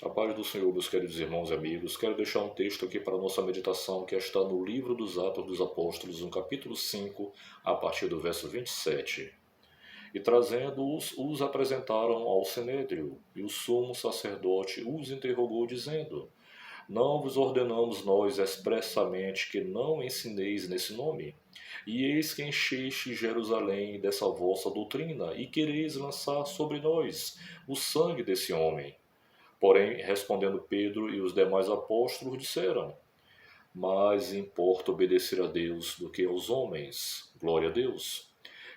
A paz do Senhor, meus queridos irmãos e amigos, quero deixar um texto aqui para a nossa meditação que está no livro dos Atos dos Apóstolos, no capítulo 5, a partir do verso 27. E trazendo-os, os apresentaram ao Sinédrio, e o sumo sacerdote os interrogou, dizendo: Não vos ordenamos nós expressamente que não ensineis nesse nome? E eis que encheste Jerusalém dessa vossa doutrina, e quereis lançar sobre nós o sangue desse homem. Porém, respondendo Pedro e os demais apóstolos, disseram: Mais importa obedecer a Deus do que aos homens. Glória a Deus.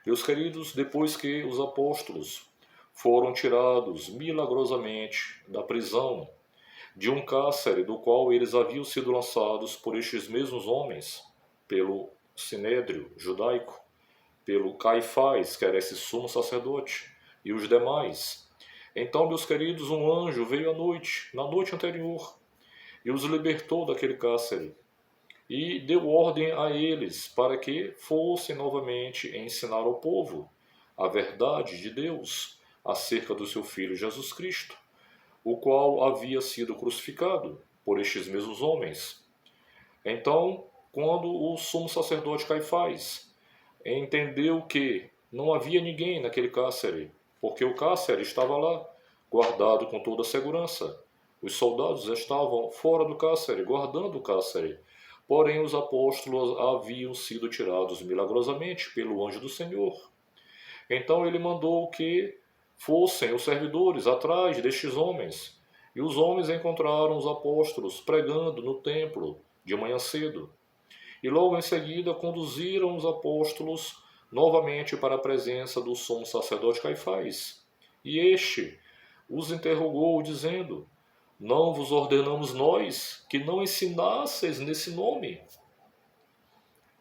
Meus queridos, depois que os apóstolos foram tirados milagrosamente da prisão, de um cárcere do qual eles haviam sido lançados por estes mesmos homens, pelo Sinédrio judaico, pelo Caifás, que era esse sumo sacerdote, e os demais. Então, meus queridos, um anjo veio à noite, na noite anterior, e os libertou daquele cárcere, e deu ordem a eles para que fossem novamente ensinar ao povo a verdade de Deus acerca do seu Filho Jesus Cristo, o qual havia sido crucificado por estes mesmos homens. Então, quando o sumo sacerdote Caifás entendeu que não havia ninguém naquele cárcere, porque o cárcere estava lá, guardado com toda a segurança. Os soldados estavam fora do cárcere, guardando o cárcere. Porém, os apóstolos haviam sido tirados milagrosamente pelo anjo do Senhor. Então ele mandou que fossem os servidores atrás destes homens. E os homens encontraram os apóstolos pregando no templo de manhã cedo. E logo em seguida conduziram os apóstolos novamente para a presença do sumo sacerdote Caifás. E este os interrogou, dizendo: Não vos ordenamos nós que não ensinasseis nesse nome?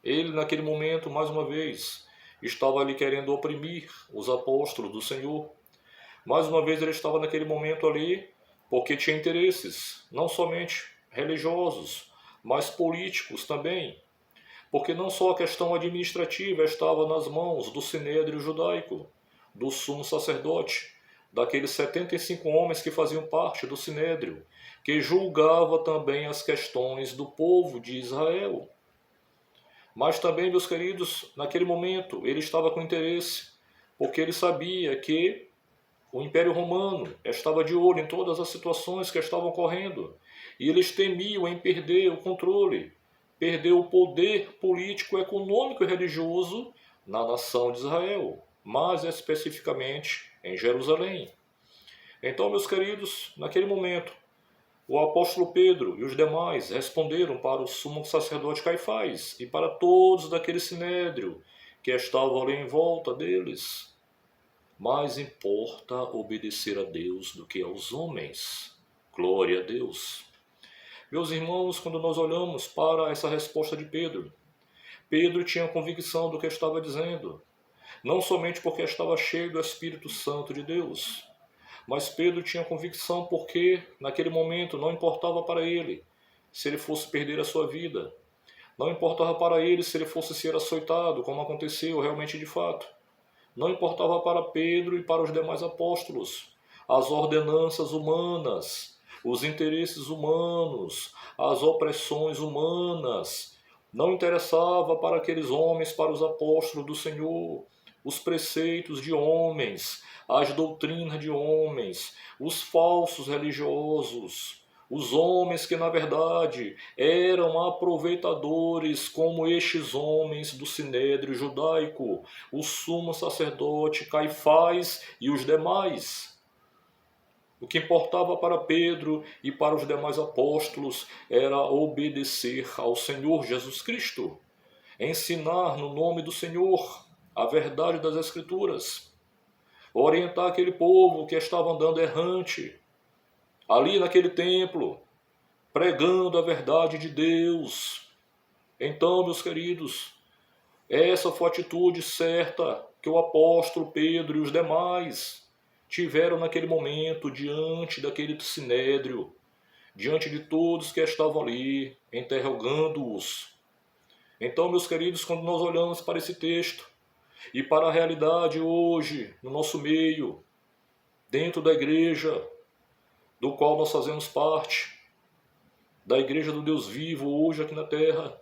Ele, naquele momento, mais uma vez, estava ali querendo oprimir os apóstolos do Senhor. Mais uma vez, ele estava naquele momento ali porque tinha interesses, não somente religiosos, mas políticos também. Porque não só a questão administrativa estava nas mãos do Sinédrio judaico, do sumo sacerdote, daqueles 75 homens que faziam parte do Sinédrio, que julgava também as questões do povo de Israel. Mas também, meus queridos, naquele momento ele estava com interesse, porque ele sabia que o Império Romano estava de olho em todas as situações que estavam ocorrendo, e eles temiam em perder o controle, perder o poder político, econômico e religioso na nação de Israel, mais especificamente em Jerusalém. Então, meus queridos, naquele momento, o apóstolo Pedro e os demais responderam para o sumo sacerdote Caifás e para todos daquele sinédrio que estavam ali em volta deles: Mais importa obedecer a Deus do que aos homens. Glória a Deus. Meus irmãos, quando nós olhamos para essa resposta de Pedro, Pedro tinha convicção do que estava dizendo, não somente porque estava cheio do Espírito Santo de Deus, mas Pedro tinha convicção porque, naquele momento, não importava para ele se ele fosse perder a sua vida, não importava para ele se ele fosse ser açoitado, como aconteceu realmente de fato. Não importava para Pedro e para os demais apóstolos as ordenanças humanas, os interesses humanos, as opressões humanas. Não interessava para aqueles homens, para os apóstolos do Senhor, os preceitos de homens, as doutrinas de homens, os falsos religiosos, os homens que, na verdade, eram aproveitadores, como estes homens do sinédrio judaico, o sumo sacerdote Caifás e os demais. O que importava para Pedro e para os demais apóstolos era obedecer ao Senhor Jesus Cristo, ensinar no nome do Senhor a verdade das Escrituras, orientar aquele povo que estava andando errante, ali naquele templo, pregando a verdade de Deus. Então, meus queridos, essa foi a atitude certa que o apóstolo Pedro e os demais tiveram naquele momento diante daquele sinédrio, diante de todos que estavam ali, interrogando-os. Então, meus queridos, quando nós olhamos para esse texto e para a realidade hoje, no nosso meio, dentro da igreja, do qual nós fazemos parte, da Igreja do Deus vivo hoje aqui na terra,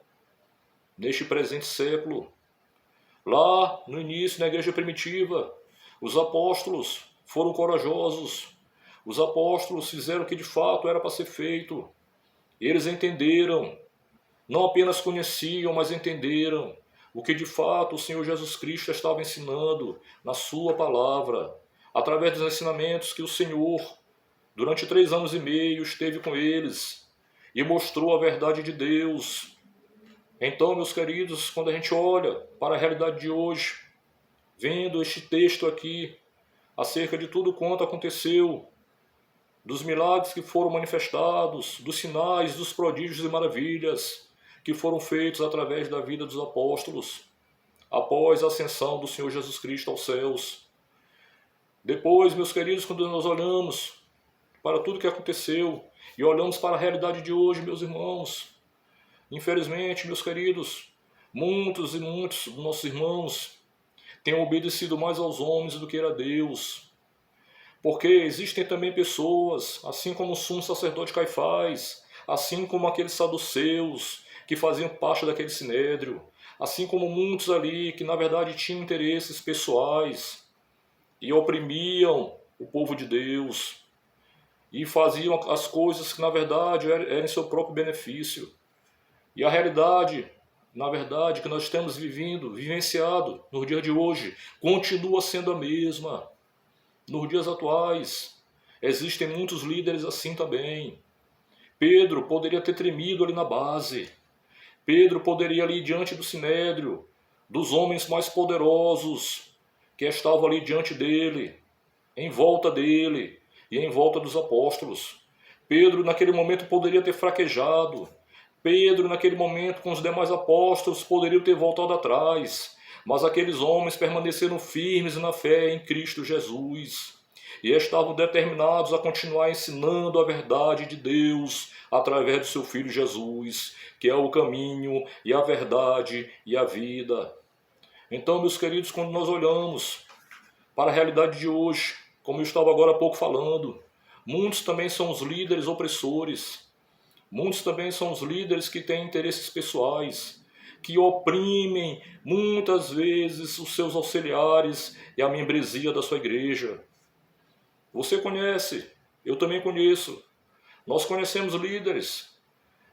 neste presente século. Lá no início, na igreja primitiva, os apóstolos foram corajosos, os apóstolos fizeram o que de fato era para ser feito. Eles entenderam, não apenas conheciam, mas entenderam o que de fato o Senhor Jesus Cristo estava ensinando na sua palavra, através dos ensinamentos que o Senhor, durante 3 anos e meio, esteve com eles e mostrou a verdade de Deus. Então, meus queridos, quando a gente olha para a realidade de hoje, vendo este texto aqui, acerca de tudo quanto aconteceu, dos milagres que foram manifestados, dos sinais, dos prodígios e maravilhas que foram feitos através da vida dos apóstolos, após a ascensão do Senhor Jesus Cristo aos céus. Depois, meus queridos, quando nós olhamos para tudo que aconteceu e olhamos para a realidade de hoje, meus irmãos, infelizmente, meus queridos, muitos e muitos dos nossos irmãos têm obedecido mais aos homens do que a Deus. Porque existem também pessoas, assim como o sumo sacerdote Caifás, assim como aqueles saduceus que faziam parte daquele sinédrio, assim como muitos ali que na verdade tinham interesses pessoais e oprimiam o povo de Deus e faziam as coisas que na verdade eram em seu próprio benefício. E a realidade, na verdade, que nós temos vivenciado no dia de hoje, continua sendo a mesma. Nos dias atuais, existem muitos líderes assim também. Pedro poderia ter tremido ali na base. Pedro poderia ali diante do sinédrio, dos homens mais poderosos que estavam ali diante dele, em volta dele e em volta dos apóstolos. Pedro naquele momento poderia ter fraquejado. Pedro, naquele momento, com os demais apóstolos, poderiam ter voltado atrás, mas aqueles homens permaneceram firmes na fé em Cristo Jesus e estavam determinados a continuar ensinando a verdade de Deus através do seu Filho Jesus, que é o caminho e a verdade e a vida. Então, meus queridos, quando nós olhamos para a realidade de hoje, como eu estava agora há pouco falando, muitos também são os líderes opressores. Muitos também são os líderes que têm interesses pessoais, que oprimem muitas vezes os seus auxiliares e a membresia da sua igreja. Você conhece, eu também conheço. Nós conhecemos líderes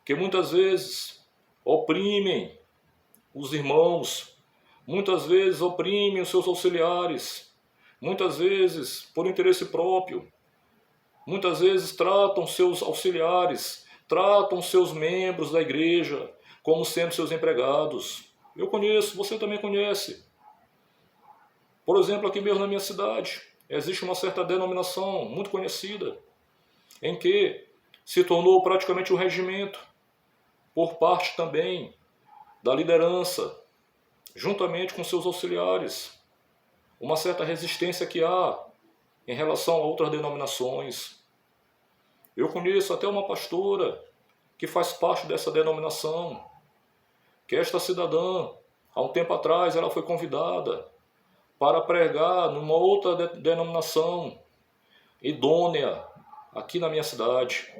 que muitas vezes oprimem os irmãos, muitas vezes oprimem os seus auxiliares, muitas vezes por interesse próprio, muitas vezes tratam seus auxiliares, tratam seus membros da igreja como sendo seus empregados. Eu conheço, você também conhece. Por exemplo, aqui mesmo na minha cidade, existe uma certa denominação muito conhecida, em que se tornou praticamente um regimento, por parte também da liderança, juntamente com seus auxiliares. Uma certa resistência que há em relação a outras denominações. Eu conheço até uma pastora que faz parte dessa denominação, que esta cidadã, há um tempo atrás, ela foi convidada para pregar numa outra denominação idônea aqui na minha cidade.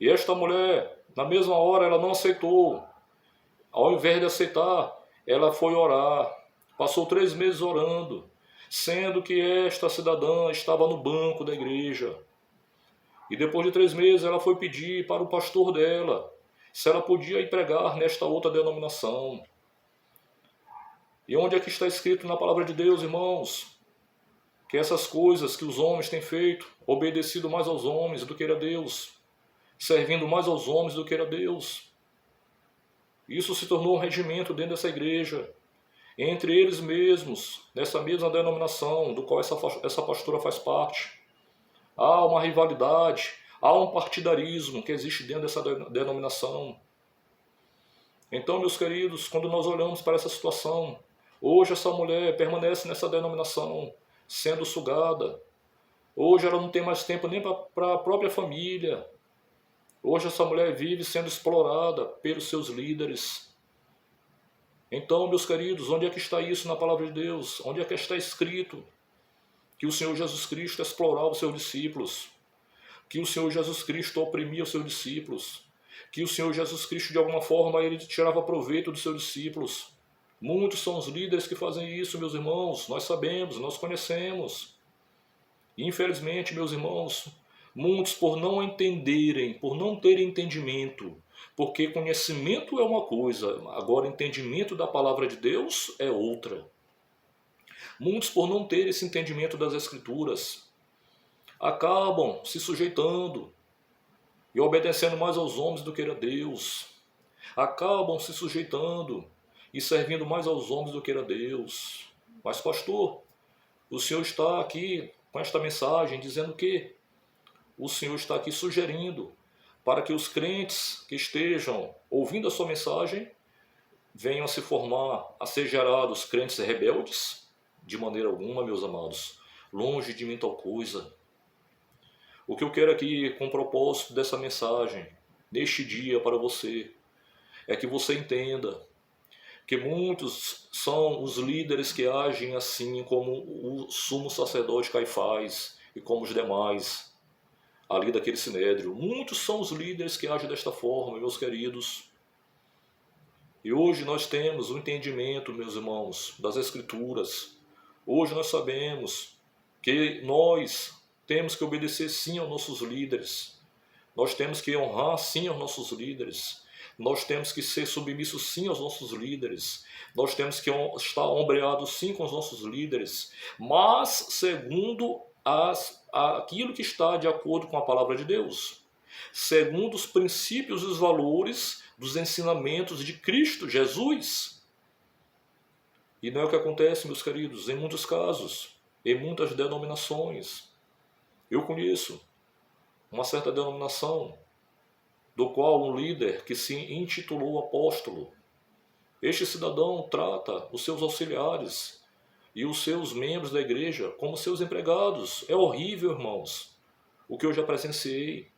E esta mulher, na mesma hora, ela não aceitou. Ao invés de aceitar, ela foi orar. Passou 3 meses orando, sendo que esta cidadã estava no banco da igreja. E depois de 3 meses ela foi pedir para o pastor dela se ela podia ir pregar nesta outra denominação. E onde é que está escrito na palavra de Deus, irmãos? Que essas coisas que os homens têm feito, obedecido mais aos homens do que a Deus, servindo mais aos homens do que a Deus. Isso se tornou um regimento dentro dessa igreja, entre eles mesmos, nessa mesma denominação do qual essa pastora faz parte. Há uma rivalidade, há um partidarismo que existe dentro dessa denominação. Então, meus queridos, quando nós olhamos para essa situação, hoje essa mulher permanece nessa denominação, sendo sugada. Hoje ela não tem mais tempo nem para a própria família. Hoje essa mulher vive sendo explorada pelos seus líderes. Então, meus queridos, onde é que está isso na palavra de Deus? Onde é que está escrito que o Senhor Jesus Cristo explorava os seus discípulos? que o Senhor Jesus Cristo oprimia os seus discípulos, que o Senhor Jesus Cristo, de alguma forma, ele tirava proveito dos seus discípulos. Muitos são os líderes que fazem isso, meus irmãos, nós sabemos, nós conhecemos. E, infelizmente, meus irmãos, muitos por não entenderem, por não terem entendimento, porque conhecimento é uma coisa, agora entendimento da palavra de Deus é outra. Muitos por não terem esse entendimento das Escrituras, acabam se sujeitando e obedecendo mais aos homens do que a Deus. Acabam se sujeitando e servindo mais aos homens do que a Deus. Mas, pastor, o Senhor está aqui com esta mensagem dizendo que o Senhor está aqui sugerindo para que os crentes que estejam ouvindo a sua mensagem venham a se formar, a ser gerados crentes rebeldes? De maneira alguma, meus amados. Longe de mim tal coisa. O que eu quero aqui, com o propósito dessa mensagem, neste dia para você, é que você entenda que muitos são os líderes que agem assim como o sumo sacerdote Caifás e como os demais ali daquele sinédrio. Muitos são os líderes que agem desta forma, meus queridos. E hoje nós temos o entendimento, meus irmãos, das Escrituras. Hoje nós sabemos que nós temos que obedecer sim aos nossos líderes. Nós temos que honrar sim aos nossos líderes. Nós temos que ser submissos sim aos nossos líderes. Nós temos que estar ombreados sim com os nossos líderes. Mas segundo aquilo que está de acordo com a palavra de Deus. Segundo os princípios e os valores dos ensinamentos de Cristo Jesus. E não é o que acontece, meus queridos, em muitos casos, em muitas denominações. Eu conheço uma certa denominação, do qual um líder que se intitulou apóstolo. Este cidadão trata os seus auxiliares e os seus membros da igreja como seus empregados. É horrível, irmãos, o que eu já presenciei.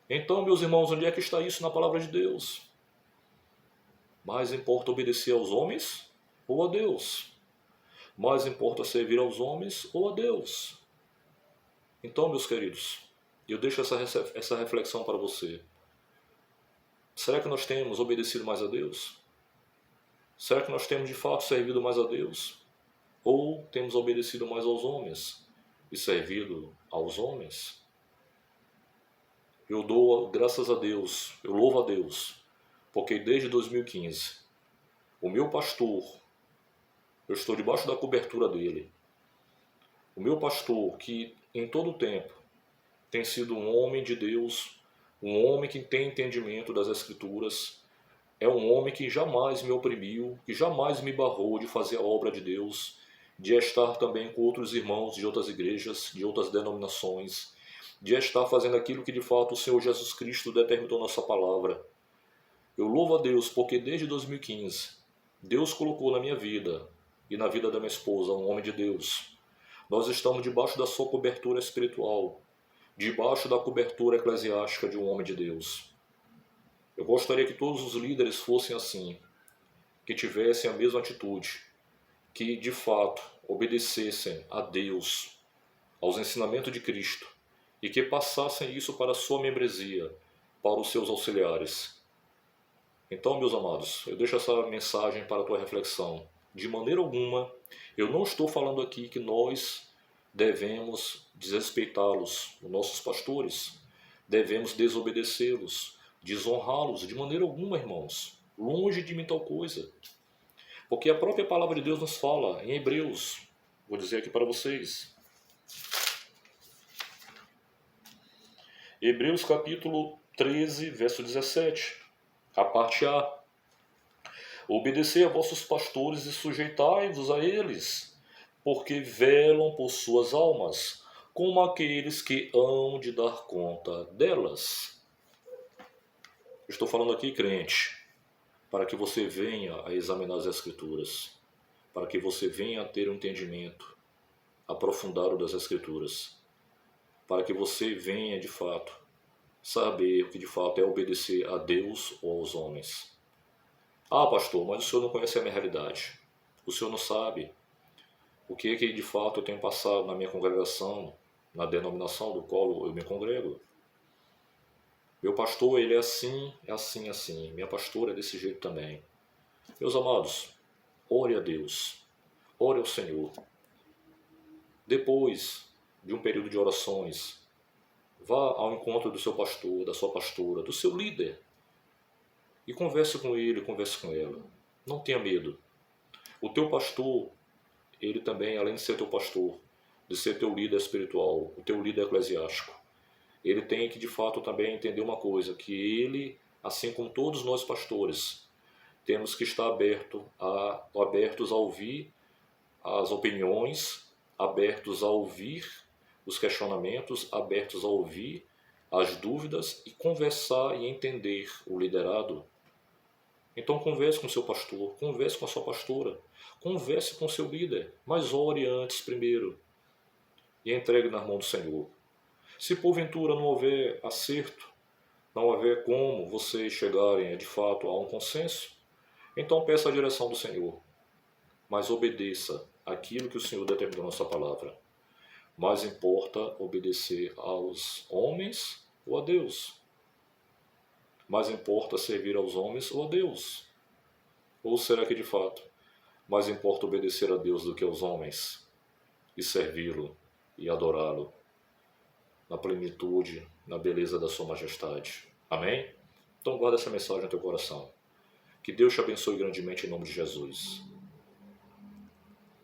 Então, meus irmãos, onde é que está isso na palavra de Deus? Mais importa obedecer aos homens ou a Deus? Mais importa servir aos homens ou a Deus? Então, meus queridos, eu deixo essa reflexão para você. Será que nós temos obedecido mais a Deus? Será que nós temos de fato servido mais a Deus? Ou temos obedecido mais aos homens e servido aos homens? Eu dou graças a Deus, eu louvo a Deus, porque desde 2015, o meu pastor, eu estou debaixo da cobertura dele. O meu pastor, que em todo o tempo tem sido um homem de Deus, um homem que tem entendimento das Escrituras, é um homem que jamais me oprimiu, que jamais me barrou de fazer a obra de Deus, de estar também com outros irmãos de outras igrejas, de outras denominações, de estar fazendo aquilo que de fato o Senhor Jesus Cristo determinou na sua palavra. Eu louvo a Deus porque desde 2015, Deus colocou na minha vida e na vida da minha esposa um homem de Deus. Nós estamos debaixo da sua cobertura espiritual, debaixo da cobertura eclesiástica de um homem de Deus. Eu gostaria que todos os líderes fossem assim, que tivessem a mesma atitude, que de fato obedecessem a Deus, aos ensinamentos de Cristo, e que passassem isso para a sua membresia, para os seus auxiliares. Então, meus amados, eu deixo essa mensagem para a tua reflexão. De maneira alguma, eu não estou falando aqui que nós devemos desrespeitá-los, os nossos pastores, devemos desobedecê-los, desonrá-los, de maneira alguma, irmãos. Longe de mim tal coisa. Porque a própria palavra de Deus nos fala em Hebreus, vou dizer aqui para vocês. Hebreus capítulo 13, verso 17, a parte A. Obedecei a vossos pastores e sujeitai-vos a eles, porque velam por suas almas, como aqueles que hão de dar conta delas. Estou falando aqui, crente, para que você venha a examinar as Escrituras, para que você venha a ter um entendimento aprofundado das Escrituras, para que você venha de fato saber o que de fato é obedecer a Deus ou aos homens. Ah, pastor, mas o senhor não conhece a minha realidade. O senhor não sabe o que de fato eu tenho passado na minha congregação. na denominação do qual eu me congrego. Meu pastor, ele é assim, é assim, assim. Minha pastora é desse jeito também. Meus amados, ore a Deus, ore ao Senhor. Depois de um período de orações, vá ao encontro do seu pastor, da sua pastora, do seu líder e converse com ele, converse com ela. Não tenha medo. O teu pastor, ele também, além de ser teu pastor, de ser teu líder espiritual, o teu líder eclesiástico, ele tem que de fato também entender uma coisa, que ele, assim como todos nós pastores, temos que estar abertos a ouvir as opiniões, abertos a ouvir os questionamentos, abertos a ouvir as dúvidas e conversar e entender o liderado. Então converse com seu pastor, converse com a sua pastora, converse com seu líder, mas ore antes primeiro e entregue nas mãos do Senhor. Se porventura não houver acerto, não houver como vocês chegarem de fato a um consenso, então peça a direção do Senhor, mas obedeça aquilo que o Senhor determinou na sua palavra. Mais importa obedecer aos homens ou a Deus. Mais importa servir aos homens ou a Deus. Ou será que de fato mais importa obedecer a Deus do que aos homens e servi-lo e adorá-lo na plenitude, na beleza da sua majestade? Amém? Então guarda essa mensagem no teu coração. Que Deus te abençoe grandemente em nome de Jesus.